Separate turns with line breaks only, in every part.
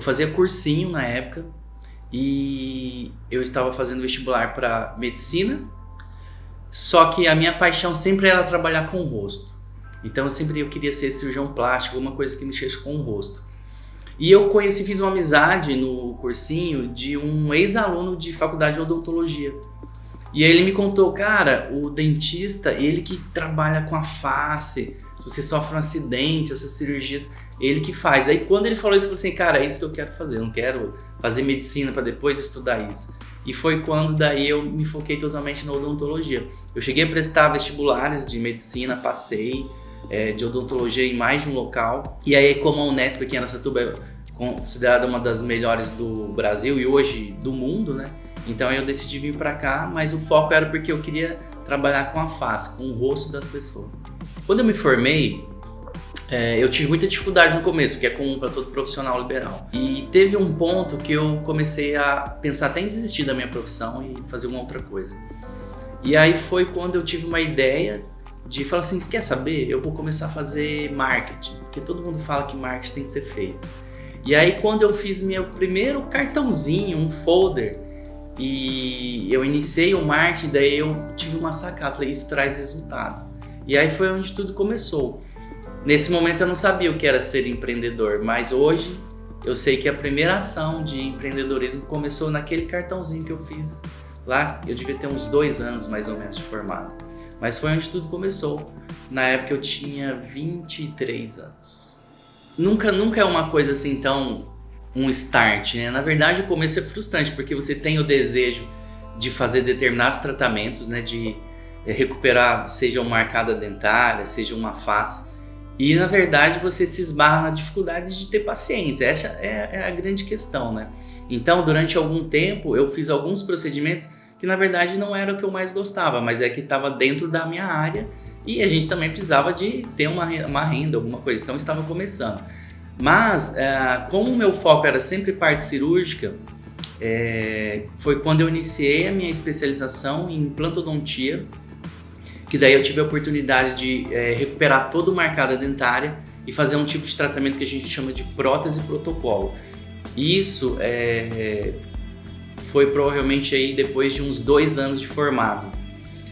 fazia cursinho na época e eu estava fazendo vestibular para medicina, só que a minha paixão sempre era trabalhar com o rosto. Então eu queria ser cirurgião plástico, alguma coisa que mexesse com o rosto. E eu fiz uma amizade no cursinho de um ex-aluno de faculdade de odontologia. E aí ele me contou, cara, o dentista, ele que trabalha com a face, se você sofre um acidente, essas cirurgias, ele que faz. Aí quando ele falou isso, eu falei assim, cara, é isso que eu quero fazer, eu não quero fazer medicina para depois estudar isso. E foi quando daí eu me foquei totalmente na odontologia. Eu cheguei a prestar vestibulares de medicina, passei de odontologia em mais de um local. E aí como a Unesp aqui em Araçatuba é considerada uma das melhores do Brasil e hoje do mundo, né? Então eu decidi vir para cá, mas o foco era porque eu queria trabalhar com a face, com o rosto das pessoas. Quando eu me formei, eu tive muita dificuldade no começo, que é comum para todo profissional liberal. E teve um ponto que eu comecei a pensar até em desistir da minha profissão e fazer uma outra coisa. E aí foi quando eu tive uma ideia de falar assim, quer saber? Eu vou começar a fazer marketing, porque todo mundo fala que marketing tem que ser feito. E aí quando eu fiz meu primeiro cartãozinho, um folder, e eu iniciei o marketing, daí eu tive uma sacada, falei, isso traz resultado. E aí foi onde tudo começou. Nesse momento eu não sabia o que era ser empreendedor, mas hoje eu sei que a primeira ação de empreendedorismo começou naquele cartãozinho que eu fiz lá. Eu devia ter uns 2 anos mais ou menos de formado, mas foi onde tudo começou. Na época eu tinha 23 anos. Nunca é uma coisa assim tão um start, né? Na verdade o começo é frustrante porque você tem o desejo de fazer determinados tratamentos, né? De recuperar, seja uma arcada dentária, seja uma face, e na verdade você se esbarra na dificuldade de ter pacientes. Essa é a grande questão, né? Então durante algum tempo eu fiz alguns procedimentos que na verdade não era o que eu mais gostava, mas é que estava dentro da minha área e a gente também precisava de ter uma renda, alguma coisa, então estava começando. Mas, como o meu foco era sempre parte cirúrgica, foi quando eu iniciei a minha especialização em implantodontia, que daí eu tive a oportunidade de recuperar toda uma arcada dentária e fazer um tipo de tratamento que a gente chama de prótese protocolo. Isso foi provavelmente aí depois de uns 2 anos de formado.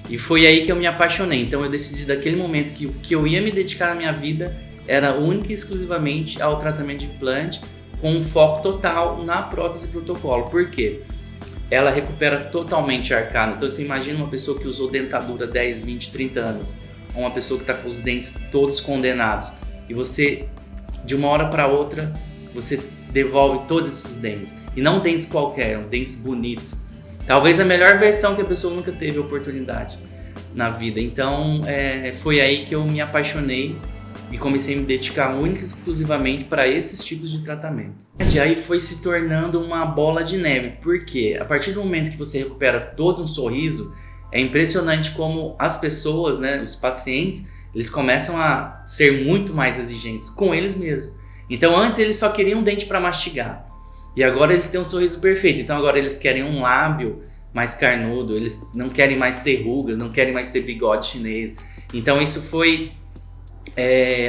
E foi aí que eu me apaixonei. Então eu decidi daquele momento que o que eu ia me dedicar na minha vida era única e exclusivamente ao tratamento de implante, com um foco total na prótese protocolo. Por quê? Ela recupera totalmente a arcada. Então você imagina uma pessoa que usou dentadura 10, 20, 30 anos, ou uma pessoa que está com os dentes todos condenados, e você, de uma hora para outra, você devolve todos esses dentes. E não dentes qualquer, dentes bonitos. Talvez a melhor versão que a pessoa nunca teve oportunidade na vida. Então foi aí que eu me apaixonei e comecei a me dedicar única e exclusivamente para esses tipos de tratamento. E aí foi se tornando uma bola de neve, porque a partir do momento que você recupera todo um sorriso, é impressionante como as pessoas, né, os pacientes, eles começam a ser muito mais exigentes com eles mesmos. Então antes eles só queriam um dente para mastigar, e agora eles têm um sorriso perfeito. Então agora eles querem um lábio mais carnudo, eles não querem mais ter rugas, não querem mais ter bigode chinês. Então isso foi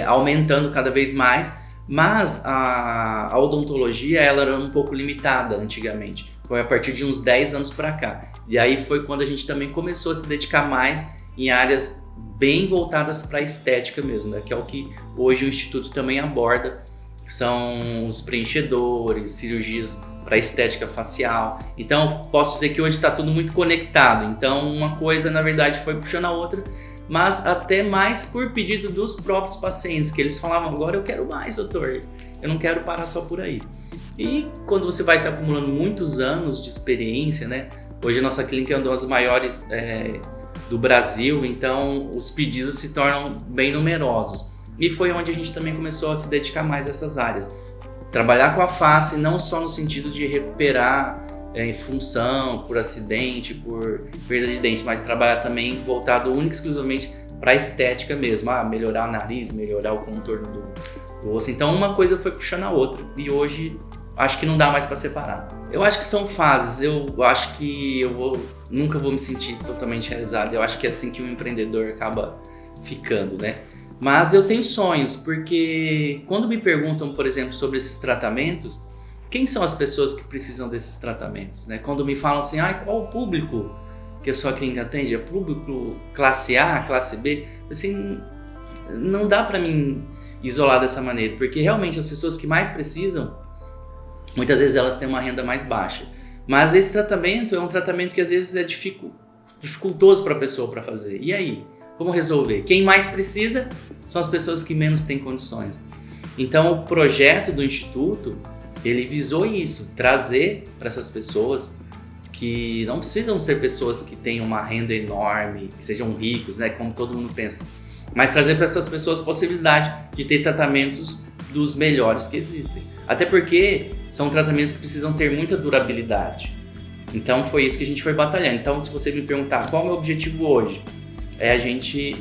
aumentando cada vez mais, mas a odontologia ela era um pouco limitada antigamente, foi a partir de uns 10 anos para cá, e aí foi quando a gente também começou a se dedicar mais em áreas bem voltadas para a estética mesmo, né? Que é o que hoje o Instituto também aborda, que são os preenchedores, cirurgias para estética facial. Então posso dizer que hoje está tudo muito conectado, então uma coisa na verdade foi puxando a outra, mas até mais por pedido dos próprios pacientes, que eles falavam, agora eu quero mais, doutor, eu não quero parar só por aí. E quando você vai se acumulando muitos anos de experiência, né? Hoje a nossa clínica é uma das maiores do Brasil, então os pedidos se tornam bem numerosos. E foi onde a gente também começou a se dedicar mais a essas áreas. Trabalhar com a face não só no sentido de recuperar função, por acidente, por perda de dente, mas trabalhar também voltado única e exclusivamente para a estética mesmo, melhorar o nariz, melhorar o contorno do osso. Então uma coisa foi puxando a outra e hoje acho que não dá mais para separar. Eu acho que são fases, eu acho que nunca vou me sentir totalmente realizado, eu acho que é assim que um empreendedor acaba ficando, né? Mas eu tenho sonhos, porque quando me perguntam, por exemplo, sobre esses tratamentos, quem são as pessoas que precisam desses tratamentos, né? Quando me falam assim, qual o público que a sua clínica atende? É público classe A, classe B? Assim, não dá para mim isolar dessa maneira, porque realmente as pessoas que mais precisam, muitas vezes elas têm uma renda mais baixa. Mas esse tratamento é um tratamento que às vezes é dificultoso para a pessoa para fazer. E aí? Como resolver? Quem mais precisa são as pessoas que menos têm condições. Então o projeto do Instituto, ele visou isso, trazer para essas pessoas que não precisam ser pessoas que tenham uma renda enorme, que sejam ricos, né, como todo mundo pensa, mas trazer para essas pessoas a possibilidade de ter tratamentos dos melhores que existem. Até porque são tratamentos que precisam ter muita durabilidade. Então foi isso que a gente foi batalhando. Então, se você me perguntar qual é o meu objetivo hoje, é a gente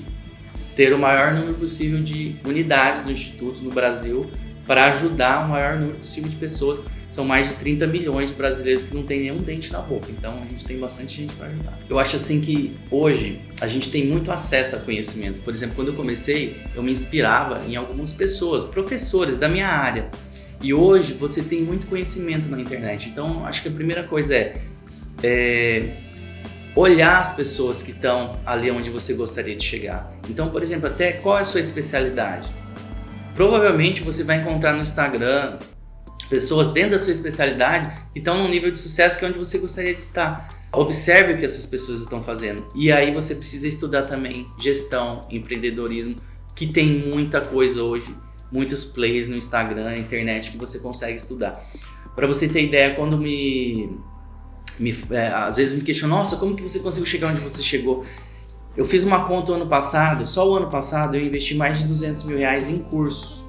ter o maior número possível de unidades do Instituto no Brasil para ajudar o maior número possível de pessoas. São mais de 30 milhões de brasileiros que não tem nenhum dente na boca, então a gente tem bastante gente para ajudar. Eu acho assim que hoje a gente tem muito acesso a conhecimento. Por exemplo, quando eu comecei, eu me inspirava em algumas pessoas, professores da minha área. E hoje você tem muito conhecimento na internet, então acho que a primeira coisa é olhar as pessoas que estão ali onde você gostaria de chegar. Então, por exemplo, até qual é a sua especialidade? Provavelmente você vai encontrar no Instagram pessoas dentro da sua especialidade que estão num nível de sucesso que é onde você gostaria de estar. Observe o que essas pessoas estão fazendo. E aí você precisa estudar também gestão, empreendedorismo, que tem muita coisa hoje, muitos plays no Instagram, na internet que você consegue estudar. Para você ter ideia, quando às vezes me questionam, nossa, como que você conseguiu chegar onde você chegou? Eu fiz uma conta ano passado, só o ano passado eu investi mais de 200 mil reais em cursos.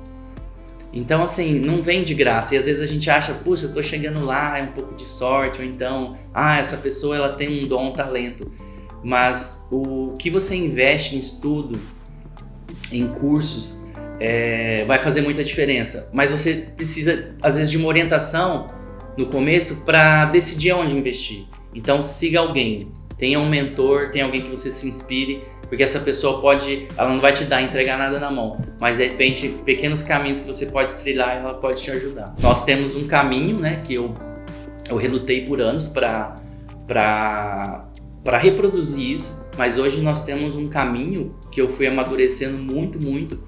Então, assim, não vem de graça. E às vezes a gente acha, puxa, eu tô chegando lá, é um pouco de sorte, ou então, essa pessoa ela tem um dom, um talento. Mas o que você investe em estudo, em cursos, vai fazer muita diferença. Mas você precisa, às vezes, de uma orientação no começo para decidir aonde investir. Então, siga alguém, tenha um mentor, tenha alguém que você se inspire, porque essa pessoa ela não vai te entregar nada na mão, mas de repente, pequenos caminhos que você pode trilhar, ela pode te ajudar. Nós temos um caminho, né, que eu relutei por anos para reproduzir isso, mas hoje nós temos um caminho que eu fui amadurecendo muito,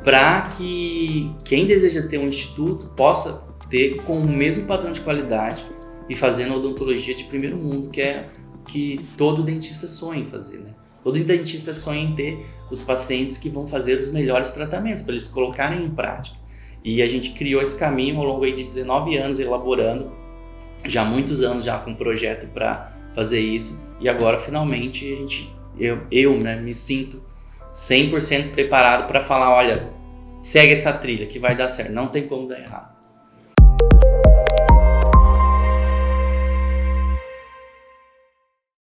para que quem deseja ter um instituto possa ter com o mesmo padrão de qualidade e fazendo odontologia de primeiro mundo, que é que todo dentista sonha em fazer, né? Todo dentista sonha em ter os pacientes que vão fazer os melhores tratamentos, para eles colocarem em prática. E a gente criou esse caminho ao longo de 19 anos, elaborando, já há muitos anos já com um projeto para fazer isso. E agora, finalmente, eu me sinto 100% preparado para falar, olha, segue essa trilha que vai dar certo, não tem como dar errado.